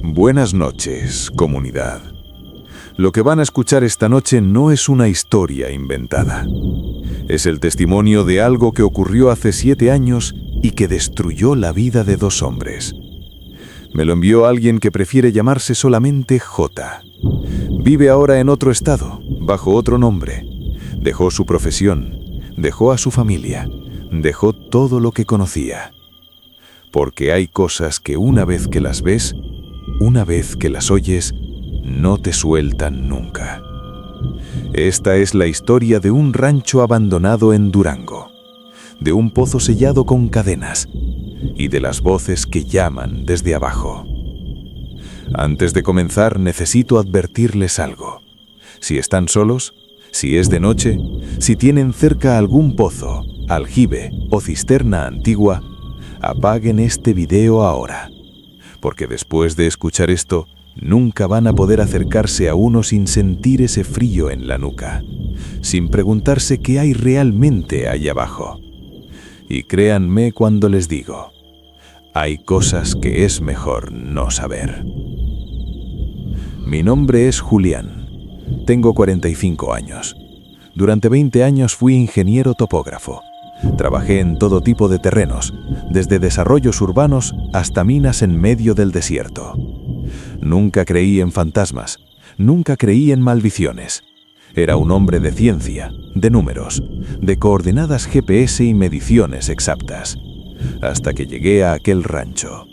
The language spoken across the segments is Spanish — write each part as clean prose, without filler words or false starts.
Buenas noches, comunidad. Lo que van a escuchar esta noche no es una historia inventada. Es el testimonio de algo que ocurrió hace 7 años y que destruyó la vida de 2 hombres. Me lo envió alguien que prefiere llamarse solamente J. Vive ahora en otro estado, bajo otro nombre. Dejó su profesión, dejó a su familia, dejó todo lo que conocía. Porque hay cosas que una vez que las ves, una vez que las oyes, no te sueltan nunca. Esta es la historia de un rancho abandonado en Durango, de un pozo sellado con cadenas y de las voces que llaman desde abajo. Antes de comenzar, necesito advertirles algo. Si están solos, si es de noche, si tienen cerca algún pozo, aljibe o cisterna antigua, apaguen este video ahora, porque después de escuchar esto, nunca van a poder acercarse a uno sin sentir ese frío en la nuca, sin preguntarse qué hay realmente ahí abajo. Y créanme cuando les digo, hay cosas que es mejor no saber. Mi nombre es Julián. Tengo 45 años. Durante 20 años fui ingeniero topógrafo. Trabajé en todo tipo de terrenos, desde desarrollos urbanos hasta minas en medio del desierto. Nunca creí en fantasmas, nunca creí en maldiciones. Era un hombre de ciencia, de números, de coordenadas GPS y mediciones exactas, hasta que llegué a aquel rancho.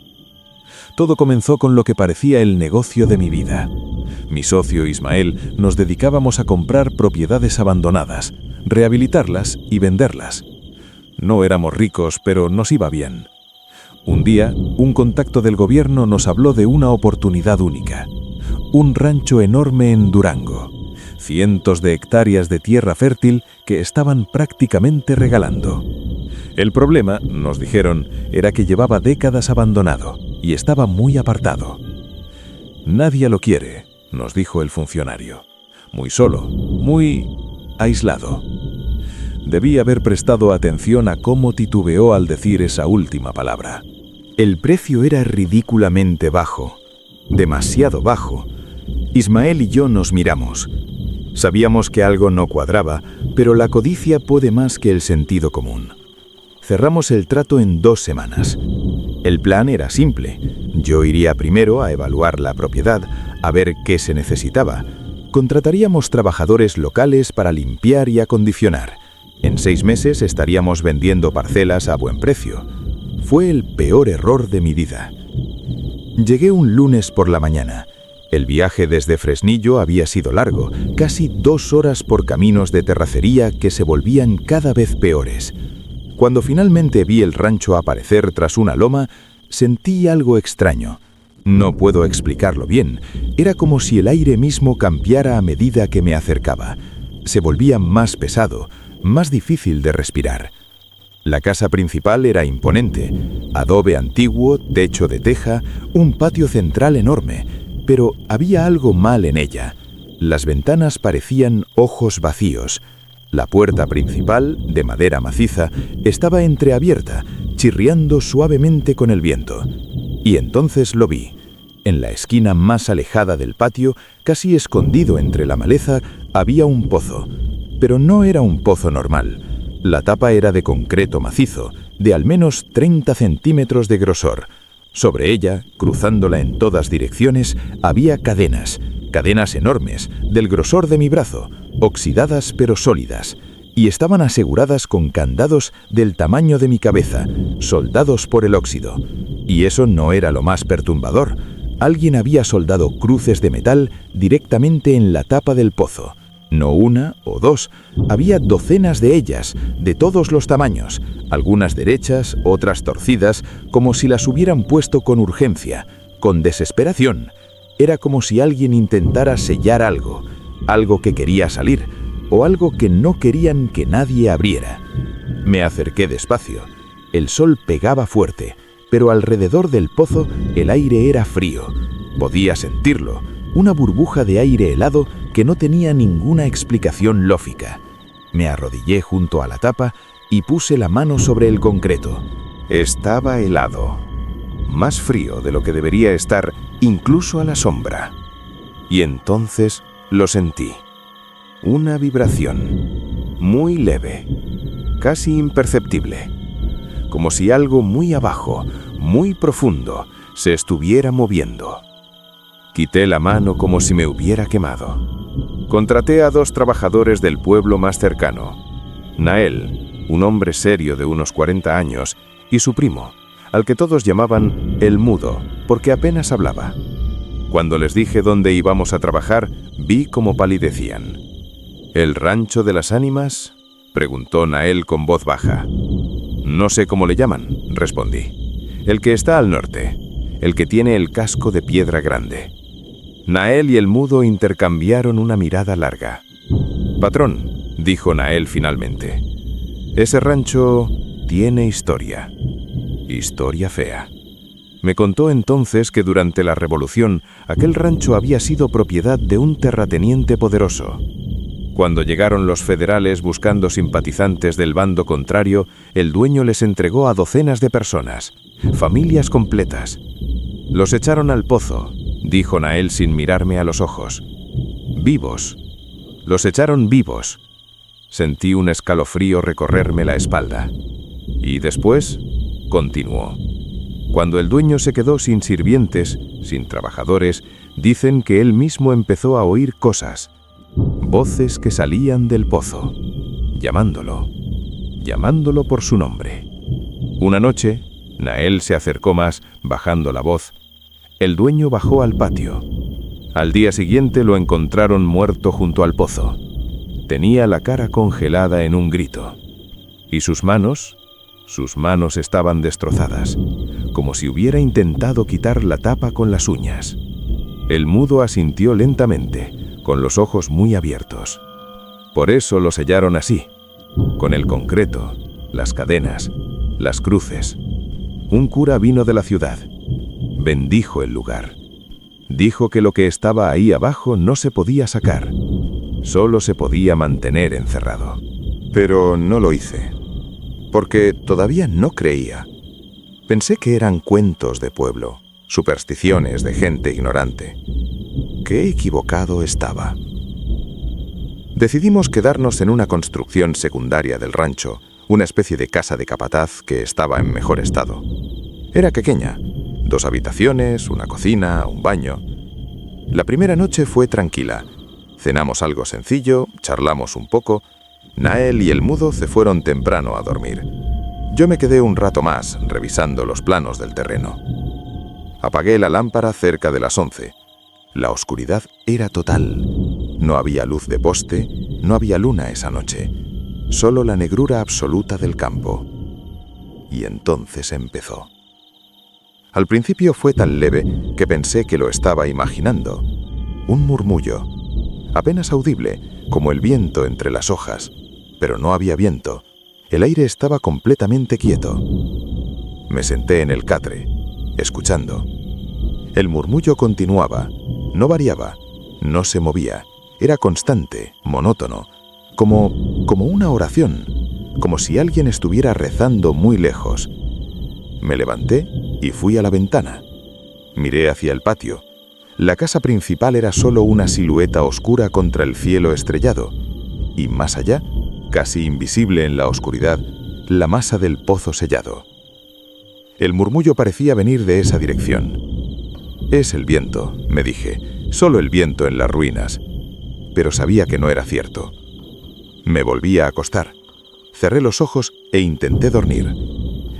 Todo comenzó con lo que parecía el negocio de mi vida. Mi socio Ismael nos dedicábamos a comprar propiedades abandonadas, rehabilitarlas y venderlas. No éramos ricos, pero nos iba bien. Un día, un contacto del gobierno nos habló de una oportunidad única. Un rancho enorme en Durango. Cientos de hectáreas de tierra fértil que estaban prácticamente regalando. El problema, nos dijeron, era que llevaba décadas abandonado y estaba muy apartado. Nadie lo quiere, nos dijo el funcionario. Muy solo, muy aislado. Debí haber prestado atención a cómo titubeó al decir esa última palabra. El precio era ridículamente bajo, demasiado bajo. Ismael y yo nos miramos. Sabíamos que algo no cuadraba, pero la codicia puede más que el sentido común. Cerramos el trato en 2 semanas. El plan era simple. Yo iría primero a evaluar la propiedad, a ver qué se necesitaba. Contrataríamos trabajadores locales para limpiar y acondicionar. En 6 meses estaríamos vendiendo parcelas a buen precio. Fue el peor error de mi vida. Llegué un lunes por la mañana. El viaje desde Fresnillo había sido largo, casi 2 horas por caminos de terracería que se volvían cada vez peores. Cuando finalmente vi el rancho aparecer tras una loma, sentí algo extraño. No puedo explicarlo bien. Era como si el aire mismo cambiara a medida que me acercaba. Se volvía más pesado, más difícil de respirar. La casa principal era imponente, adobe antiguo, techo de teja, un patio central enorme, pero había algo mal en ella. Las ventanas parecían ojos vacíos. La puerta principal, de madera maciza, estaba entreabierta, chirriando suavemente con el viento. Y entonces lo vi. En la esquina más alejada del patio, casi escondido entre la maleza, había un pozo. Pero no era un pozo normal. La tapa era de concreto macizo, de al menos 30 centímetros de grosor. Sobre ella, cruzándola en todas direcciones, había cadenas enormes, del grosor de mi brazo, oxidadas pero sólidas, y estaban aseguradas con candados del tamaño de mi cabeza, soldados por el óxido. Y eso no era lo más perturbador. Alguien había soldado cruces de metal directamente en la tapa del pozo. No una o 2, había docenas de ellas, de todos los tamaños, algunas derechas, otras torcidas, como si las hubieran puesto con urgencia, con desesperación. Era como si alguien intentara sellar algo que quería salir, o algo que no querían que nadie abriera. Me acerqué despacio. El sol pegaba fuerte, pero alrededor del pozo el aire era frío. Podía sentirlo, una burbuja de aire helado que no tenía ninguna explicación lógica. Me arrodillé junto a la tapa y puse la mano sobre el concreto. Estaba helado, más frío de lo que debería estar, incluso a la sombra. Y entonces lo sentí. Una vibración, muy leve, casi imperceptible, como si algo muy abajo, muy profundo, se estuviera moviendo. Quité la mano como si me hubiera quemado. Contraté a 2 trabajadores del pueblo más cercano. Nael, un hombre serio de unos 40 años, y su primo, al que todos llamaban el Mudo, porque apenas hablaba. Cuando les dije dónde íbamos a trabajar, vi cómo palidecían. ¿El rancho de las ánimas?, preguntó Nael con voz baja. No sé cómo le llaman, respondí. El que está al norte, el que tiene el casco de piedra grande. Nael y el Mudo intercambiaron una mirada larga. Patrón, dijo Nael finalmente, ese rancho tiene historia. Historia fea. Me contó entonces que durante la Revolución aquel rancho había sido propiedad de un terrateniente poderoso. Cuando llegaron los federales buscando simpatizantes del bando contrario, el dueño les entregó a docenas de personas, familias completas. Los echaron al pozo, dijo Nael sin mirarme a los ojos. Vivos. Los echaron vivos. Sentí un escalofrío recorrerme la espalda. Y después, continuó. Cuando el dueño se quedó sin sirvientes, sin trabajadores, dicen que él mismo empezó a oír cosas, voces que salían del pozo, llamándolo por su nombre. Una noche, Nael se acercó más, bajando la voz. El dueño bajó al patio. Al día siguiente lo encontraron muerto junto al pozo. Tenía la cara congelada en un grito. Y sus manos estaban destrozadas, como si hubiera intentado quitar la tapa con las uñas. El Mudo asintió lentamente, con los ojos muy abiertos. Por eso lo sellaron así, con el concreto, las cadenas, las cruces. Un cura vino de la ciudad. Bendijo el lugar. Dijo que lo que estaba ahí abajo no se podía sacar. Solo se podía mantener encerrado. Pero no lo hice, porque todavía no creía. Pensé que eran cuentos de pueblo, supersticiones de gente ignorante. Qué equivocado estaba. Decidimos quedarnos en una construcción secundaria del rancho, una especie de casa de capataz que estaba en mejor estado. Era pequeña, 2 habitaciones, una cocina, un baño. La primera noche fue tranquila. Cenamos algo sencillo, charlamos un poco. Nael y el Mudo se fueron temprano a dormir. Yo me quedé un rato más revisando los planos del terreno. Apagué la lámpara cerca de las 11. La oscuridad era total. No había luz de poste, no había luna esa noche. Solo la negrura absoluta del campo. Y entonces empezó. Al principio fue tan leve que pensé que lo estaba imaginando. Un murmullo, apenas audible, como el viento entre las hojas. Pero no había viento. El aire estaba completamente quieto. Me senté en el catre, escuchando. El murmullo continuaba, no variaba, no se movía. Era constante, monótono, como una oración, como si alguien estuviera rezando muy lejos. Me levanté y fui a la ventana. Miré hacia el patio. La casa principal era solo una silueta oscura contra el cielo estrellado, y más allá, casi invisible en la oscuridad, la masa del pozo sellado. El murmullo parecía venir de esa dirección. Es el viento, me dije, solo el viento en las ruinas. Pero sabía que no era cierto. Me volví a acostar. Cerré los ojos e intenté dormir.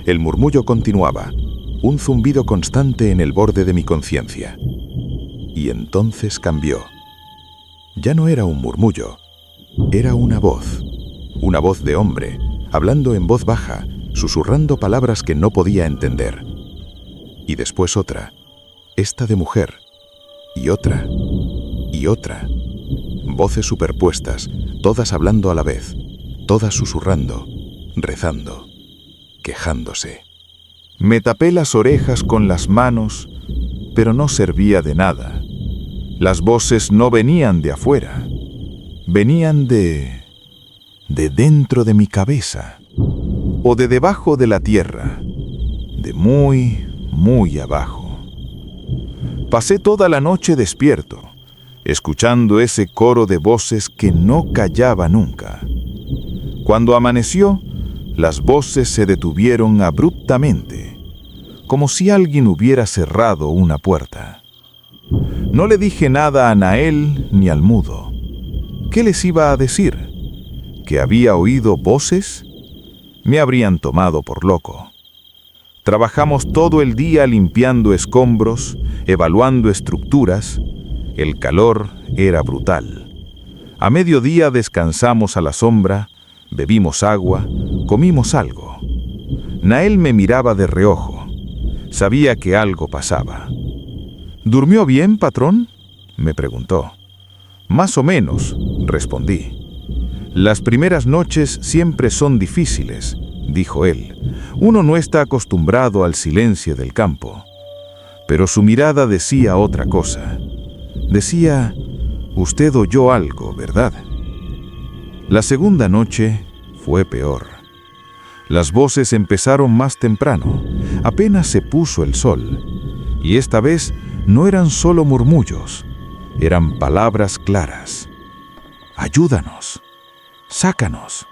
El murmullo continuaba, un zumbido constante en el borde de mi conciencia. Y entonces cambió. Ya no era un murmullo, era una voz de hombre, hablando en voz baja, susurrando palabras que no podía entender. Y después otra, esta de mujer, y otra, y otra. Voces superpuestas, todas hablando a la vez, todas susurrando, rezando, quejándose. Me tapé las orejas con las manos, pero no servía de nada. Las voces no venían de afuera, venían de dentro de mi cabeza. o de debajo de la tierra, de muy, muy abajo. Pasé toda la noche despierto, escuchando ese coro de voces que no callaba nunca. Cuando amaneció, las voces se detuvieron abruptamente, como si alguien hubiera cerrado una puerta. No le dije nada a Nael ni al mudo. ¿Qué les iba a decir? ¿Que había oído voces? Me habrían tomado por loco. Trabajamos todo el día limpiando escombros, evaluando estructuras. El calor era brutal. A mediodía descansamos a la sombra, bebimos agua, comimos algo. Nael me miraba de reojo. Sabía que algo pasaba. ¿Durmió bien, patrón?, me preguntó. Más o menos, respondí. Las primeras noches siempre son difíciles, dijo él. Uno no está acostumbrado al silencio del campo. Pero su mirada decía otra cosa. Decía, usted oyó algo, ¿verdad? La segunda noche fue peor. Las voces empezaron más temprano, apenas se puso el sol, y esta vez no eran solo murmullos, eran palabras claras. Ayúdanos, sácanos,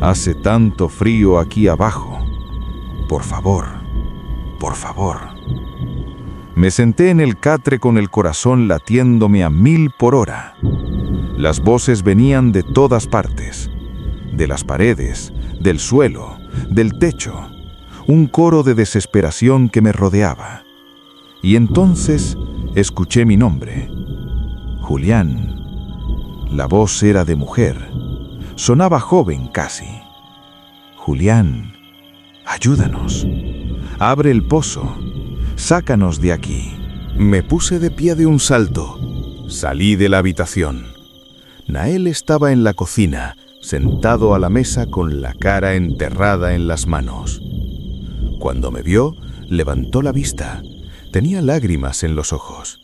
hace tanto frío aquí abajo, por favor, por favor. Me senté en el catre con el corazón latiéndome a 1000 por hora. Las voces venían de todas partes, de las paredes, del suelo, del techo, un coro de desesperación que me rodeaba. Y entonces escuché mi nombre, Julián. La voz era de mujer, sonaba joven casi. Julián, ayúdanos, abre el pozo, sácanos de aquí. Me puse de pie de un salto, salí de la habitación. Nael estaba en la cocina, sentado a la mesa con la cara enterrada en las manos. Cuando me vio, levantó la vista. Tenía lágrimas en los ojos.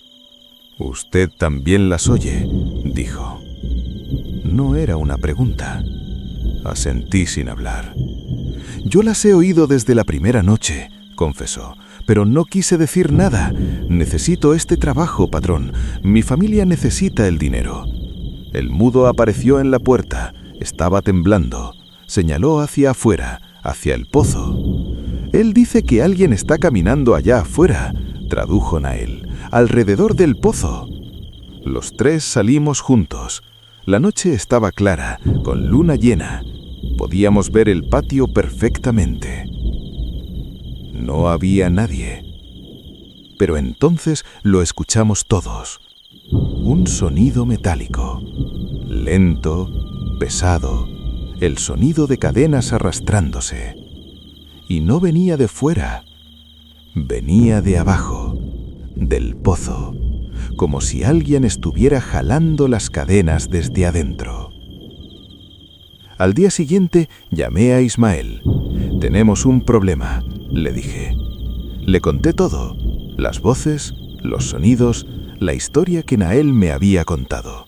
«Usted también las oye», dijo. No era una pregunta. Asentí sin hablar. «Yo las he oído desde la primera noche», confesó, «pero no quise decir nada. Necesito este trabajo, patrón. Mi familia necesita el dinero». El mudo apareció en la puerta. Estaba temblando. Señaló hacia afuera, hacia el pozo. «Él dice que alguien está caminando allá afuera», tradujo Nael, «alrededor del pozo». Los tres salimos juntos. La noche estaba clara, con luna llena. Podíamos ver el patio perfectamente. No había nadie. Pero entonces lo escuchamos todos. Un sonido metálico, lento, pesado, el sonido de cadenas arrastrándose. Y no venía de fuera, venía de abajo, del pozo, como si alguien estuviera jalando las cadenas desde adentro. Al día siguiente llamé a Ismael. «Tenemos un problema», le dije. Le conté todo, las voces, los sonidos, la historia que Nael me había contado.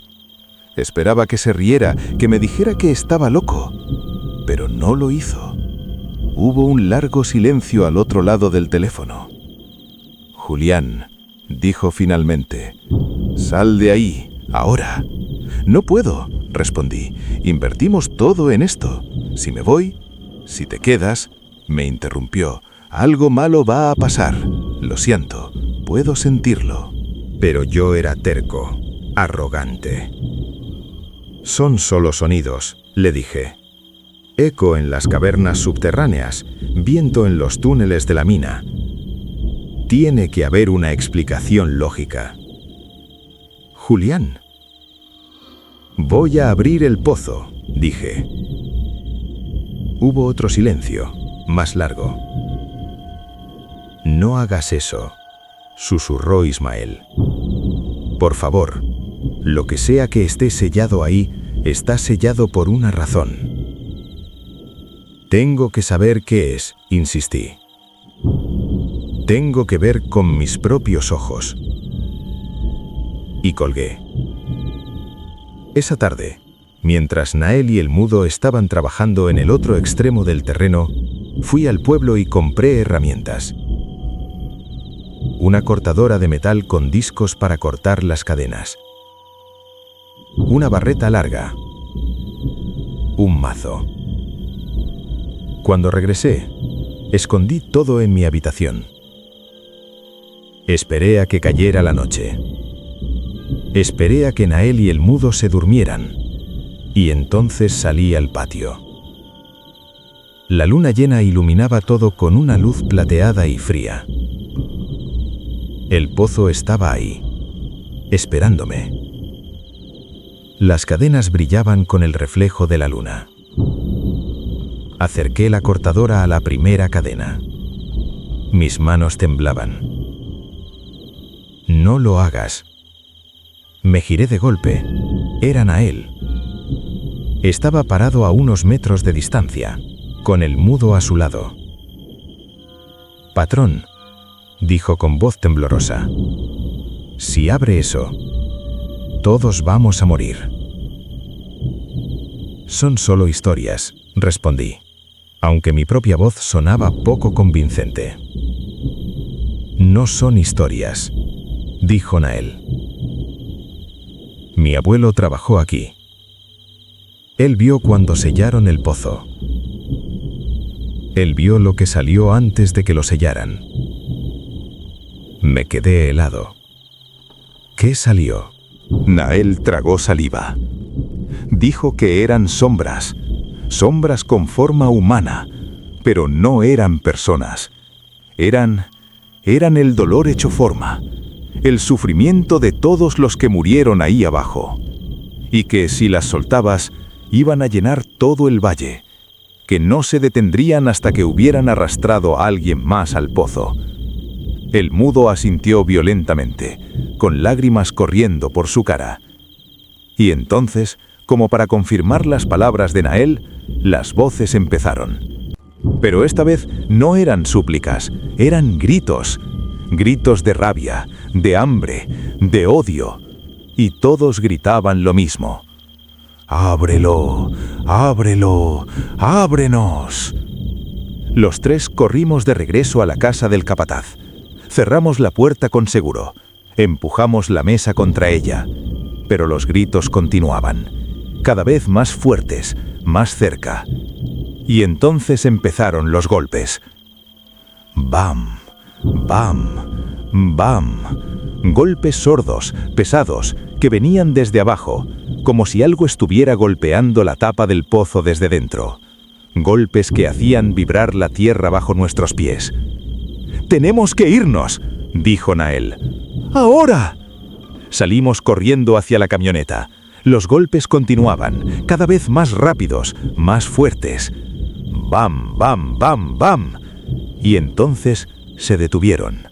Esperaba que se riera, que me dijera que estaba loco, pero no lo hizo. Hubo un largo silencio al otro lado del teléfono. «Julián», dijo finalmente, «sal de ahí, ahora». «No puedo», respondí. «Invertimos todo en esto. Si me voy, si te quedas», me interrumpió. «Algo malo va a pasar. Lo siento, puedo sentirlo». Pero yo era terco, arrogante. «Son solo sonidos», le dije. «Eco en las cavernas subterráneas, viento en los túneles de la mina. Tiene que haber una explicación lógica». «Julián». «Voy a abrir el pozo», dije. Hubo otro silencio, más largo. «No hagas eso», susurró Ismael. «Por favor, lo que sea que esté sellado ahí, está sellado por una razón». «Tengo que saber qué es», insistí. «Tengo que ver con mis propios ojos». Y colgué. Esa tarde, Mientras Nael y el mudo estaban trabajando en el otro extremo del terreno, fui al pueblo y compré herramientas. Una cortadora de metal con discos para cortar las cadenas. Una barreta larga. Un mazo. Cuando regresé, escondí todo en mi habitación. Esperé a que cayera la noche. Esperé a que Nael y el mudo se durmieran. Y entonces salí al patio. La luna llena iluminaba todo con una luz plateada y fría. El pozo estaba ahí, esperándome. Las cadenas brillaban con el reflejo de la luna. Acerqué la cortadora a la primera cadena. Mis manos temblaban. No lo hagas. Me giré de golpe. Era Nael. Estaba parado a unos metros de distancia, con el mudo a su lado. «Patrón», dijo con voz temblorosa, «si abre eso, todos vamos a morir». «Son solo historias», respondí, aunque mi propia voz sonaba poco convincente. «No son historias», dijo Nael. «Mi abuelo trabajó aquí. Él vio cuando sellaron el pozo. Él vio lo que salió antes de que lo sellaran». Me quedé helado. ¿Qué salió? Nael tragó saliva. Dijo que eran sombras, sombras con forma humana, pero no eran personas. Eran el dolor hecho forma, el sufrimiento de todos los que murieron ahí abajo, y que si las soltabas, iban a llenar todo el valle, que no se detendrían hasta que hubieran arrastrado a alguien más al pozo. El mudo asintió violentamente, con lágrimas corriendo por su cara. Y entonces, como para confirmar las palabras de Nael, las voces empezaron. Pero esta vez no eran súplicas, eran gritos. Gritos de rabia, de hambre, de odio. Y todos gritaban lo mismo. «¡Ábrelo! ¡Ábrelo! ¡Ábrenos!». Los tres corrimos de regreso a la casa del capataz. Cerramos la puerta con seguro. Empujamos la mesa contra ella. Pero los gritos continuaban, cada vez más fuertes, más cerca. Y entonces empezaron los golpes. Bam, bam, bam. Golpes sordos, pesados, que venían desde abajo, como si algo estuviera golpeando la tapa del pozo desde dentro. Golpes que hacían vibrar la tierra bajo nuestros pies. «¡Tenemos que irnos!», dijo Nael. «¡Ahora!». Salimos corriendo hacia la camioneta. Los golpes continuaban, cada vez más rápidos, más fuertes. Bam, bam, bam, bam. Y entonces se detuvieron.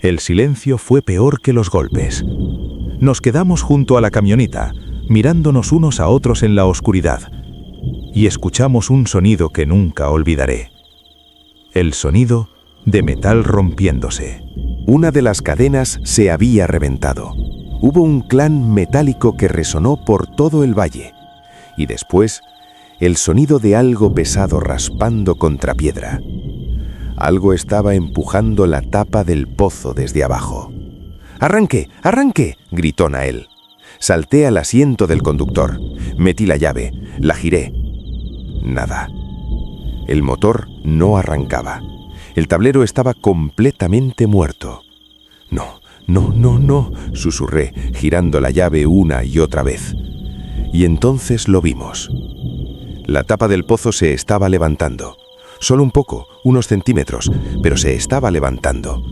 El silencio fue peor que los golpes. Nos quedamos junto a la camioneta, mirándonos unos a otros en la oscuridad. Y escuchamos un sonido que nunca olvidaré. El sonido de metal rompiéndose. Una de las cadenas se había reventado. Hubo un clan metálico que resonó por todo el valle. Y después, el sonido de algo pesado raspando contra piedra. Algo estaba empujando la tapa del pozo desde abajo. «¡Arranque! ¡Arranque!», gritó Nael. Salté al asiento del conductor. Metí la llave. La giré. Nada. El motor no arrancaba. El tablero estaba completamente muerto. «No, no, no, no», susurré, girando la llave una y otra vez. Y entonces lo vimos. La tapa del pozo se estaba levantando. Solo un poco, unos centímetros, pero se estaba levantando.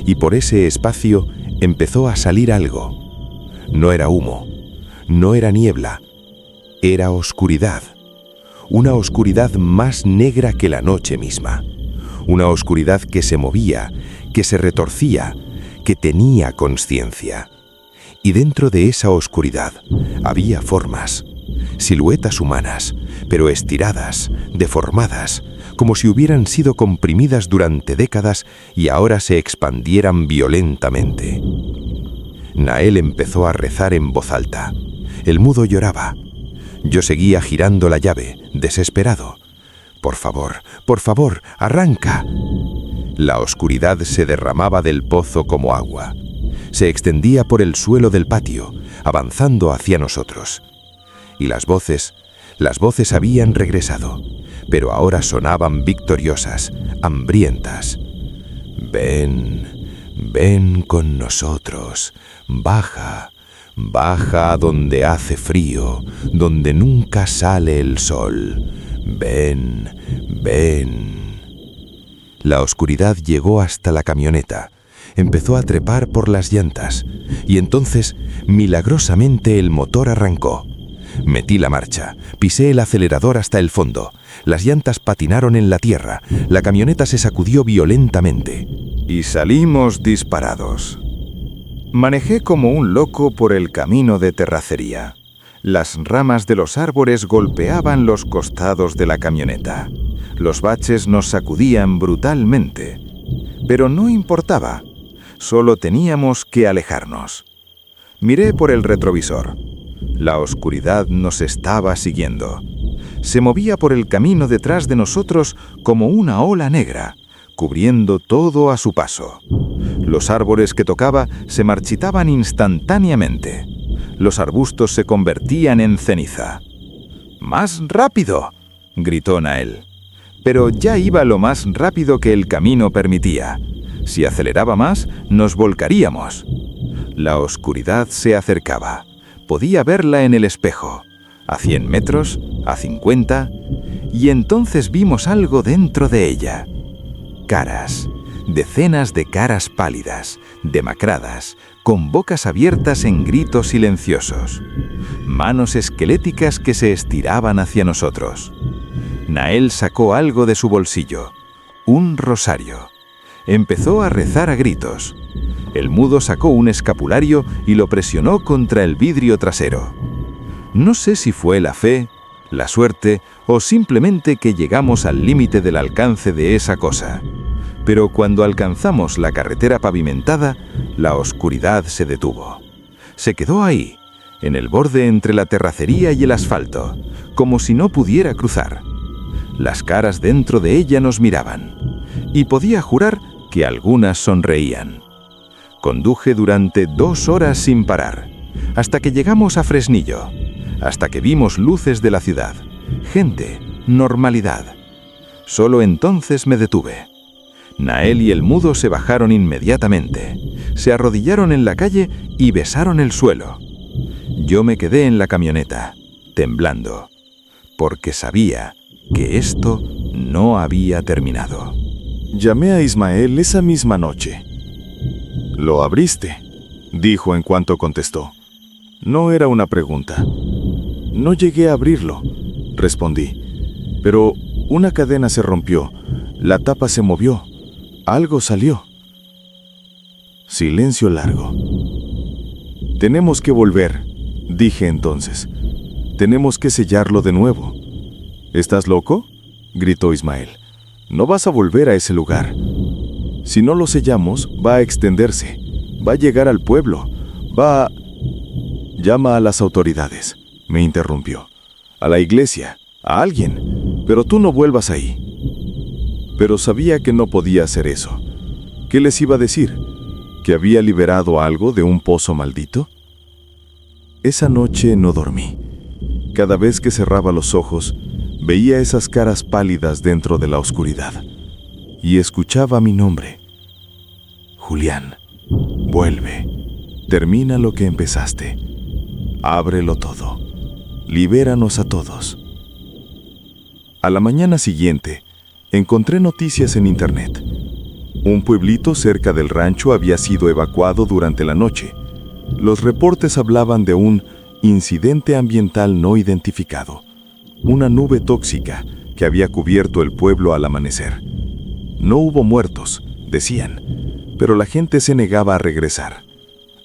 Y por ese espacio empezó a salir algo. No era humo, no era niebla, era oscuridad. Una oscuridad más negra que la noche misma. Una oscuridad que se movía, que se retorcía, que tenía conciencia. Y dentro de esa oscuridad había formas, siluetas humanas, pero estiradas, deformadas, como si hubieran sido comprimidas durante décadas y ahora se expandieran violentamente. Nael empezó a rezar en voz alta. El mudo lloraba. Yo seguía girando la llave, desesperado. Por favor, arranca. La oscuridad se derramaba del pozo como agua. Se extendía por el suelo del patio, avanzando hacia nosotros. Y las voces habían regresado, pero ahora sonaban victoriosas, hambrientas. Ven con nosotros, baja a donde hace frío, donde nunca sale el sol. Ven. La oscuridad llegó hasta la camioneta, empezó a trepar por las llantas, y entonces, milagrosamente, el motor arrancó. Metí la marcha, pisé el acelerador hasta el fondo, las llantas patinaron en la tierra, la camioneta se sacudió violentamente. Y salimos disparados. Manejé como un loco por el camino de terracería. Las ramas de los árboles golpeaban los costados de la camioneta. Los baches nos sacudían brutalmente. Pero no importaba. Solo teníamos que alejarnos. Miré por el retrovisor. La oscuridad nos estaba siguiendo. Se movía por el camino detrás de nosotros como una ola negra, cubriendo todo a su paso. Los árboles que tocaba se marchitaban instantáneamente. Los arbustos se convertían en ceniza. ¡Más rápido!, gritó Nael. Pero ya iba lo más rápido que el camino permitía. Si aceleraba más, nos volcaríamos. La oscuridad se acercaba. Podía verla en el espejo. A 100 metros, a 50, y entonces vimos algo dentro de ella. Caras. Decenas de caras pálidas, demacradas, con bocas abiertas en gritos silenciosos. Manos esqueléticas que se estiraban hacia nosotros. Nael sacó algo de su bolsillo. Un rosario. Empezó a rezar a gritos. El mudo sacó un escapulario y lo presionó contra el vidrio trasero. No sé si fue la fe, la suerte o simplemente que llegamos al límite del alcance de esa cosa. Pero cuando alcanzamos la carretera pavimentada, la oscuridad se detuvo. Se quedó ahí, en el borde entre la terracería y el asfalto, como si no pudiera cruzar. Las caras dentro de ella nos miraban, y podía jurar que algunas sonreían. Conduje durante 2 horas sin parar, hasta que llegamos a Fresnillo, hasta que vimos luces de la ciudad, gente, normalidad. Solo entonces me detuve. Nael y el mudo se bajaron inmediatamente, se arrodillaron en la calle y besaron el suelo. Yo me quedé en la camioneta, temblando, porque sabía que esto no había terminado. Llamé a Ismael esa misma noche. «¿Lo abriste?», dijo en cuanto contestó. No era una pregunta. «No llegué a abrirlo», respondí. «Pero una cadena se rompió, la tapa se movió, algo salió». Silencio largo. «Tenemos que volver», dije entonces. «Tenemos que sellarlo de nuevo». «¿Estás loco?», gritó Ismael. «No vas a volver a ese lugar. Si no lo sellamos, va a extenderse, va a llegar al pueblo, va a...» «Llama a las autoridades», me interrumpió. «A la iglesia, a alguien, pero tú no vuelvas ahí». Pero sabía que no podía hacer eso. ¿Qué les iba a decir? ¿Que había liberado algo de un pozo maldito? Esa noche no dormí. Cada vez que cerraba los ojos, veía esas caras pálidas dentro de la oscuridad. Y escuchaba mi nombre. «Julián, vuelve. Termina lo que empezaste. Ábrelo todo. Libéranos a todos». A la mañana siguiente, encontré noticias en internet. Un pueblito cerca del rancho había sido evacuado durante la noche. Los reportes hablaban de un incidente ambiental no identificado, una nube tóxica que había cubierto el pueblo al amanecer. No hubo muertos, decían, pero la gente se negaba a regresar.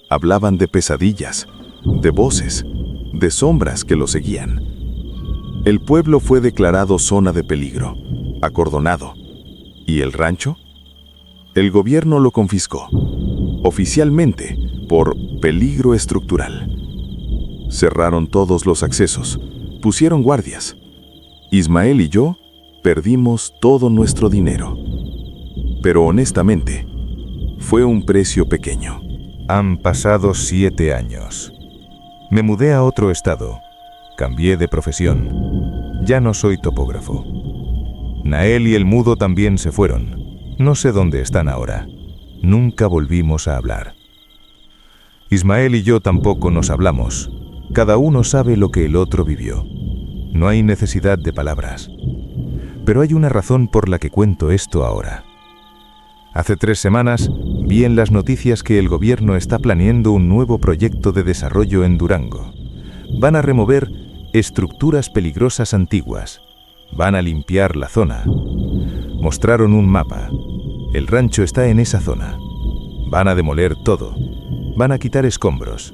Hablaban de pesadillas, de voces, de sombras que lo seguían. El pueblo fue declarado zona de peligro, acordonado. ¿Y el rancho? El gobierno lo confiscó, oficialmente por peligro estructural. Cerraron todos los accesos, pusieron guardias. Ismael y yo perdimos todo nuestro dinero. Pero honestamente, fue un precio pequeño. Han pasado 7 años. Me mudé a otro estado. Cambié de profesión. Ya no soy topógrafo. Nael y el mudo también se fueron. No sé dónde están ahora. Nunca volvimos a hablar. Ismael y yo tampoco nos hablamos. Cada uno sabe lo que el otro vivió. No hay necesidad de palabras. Pero hay una razón por la que cuento esto ahora. Hace 3 semanas vi en las noticias que el gobierno está planeando un nuevo proyecto de desarrollo en Durango. Van a remover estructuras peligrosas antiguas. Van a limpiar la zona. Mostraron un mapa. El rancho está en esa zona. Van a demoler todo. Van a quitar escombros.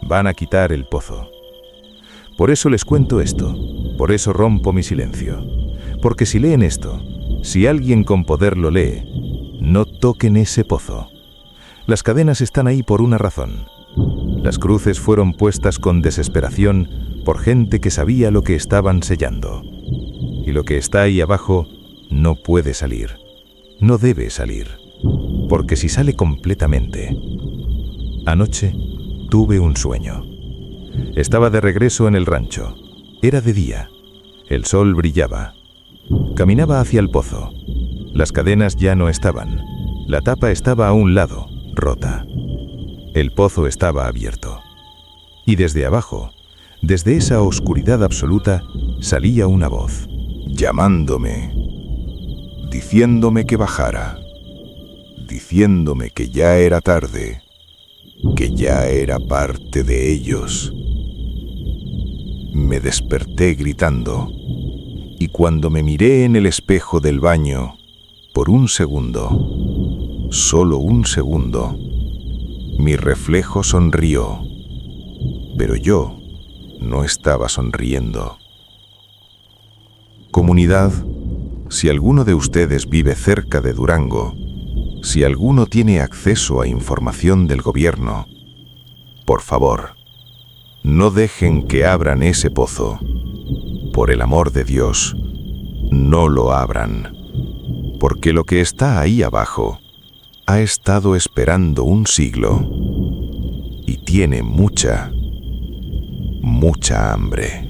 Van a quitar el pozo. Por eso les cuento esto. Por eso rompo mi silencio. Porque si leen esto, si alguien con poder lo lee, no toquen ese pozo. Las cadenas están ahí por una razón. Las cruces fueron puestas con desesperación por gente que sabía lo que estaban sellando. Y lo que está ahí abajo no puede salir. No debe salir. Porque si sale completamente... Anoche tuve un sueño. Estaba de regreso en el rancho. Era de día. El sol brillaba. Caminaba hacia el pozo. Las cadenas ya no estaban. La tapa estaba a un lado, rota. El pozo estaba abierto. Y desde abajo, desde esa oscuridad absoluta, salía una voz. Llamándome, diciéndome que bajara, diciéndome que ya era tarde, que ya era parte de ellos. Me desperté gritando, y cuando me miré en el espejo del baño, por un segundo, solo un segundo, mi reflejo sonrió, pero yo no estaba sonriendo. Comunidad, si alguno de ustedes vive cerca de Durango, si alguno tiene acceso a información del gobierno, por favor, no dejen que abran ese pozo. Por el amor de Dios, no lo abran, porque lo que está ahí abajo ha estado esperando un siglo y tiene mucha hambre.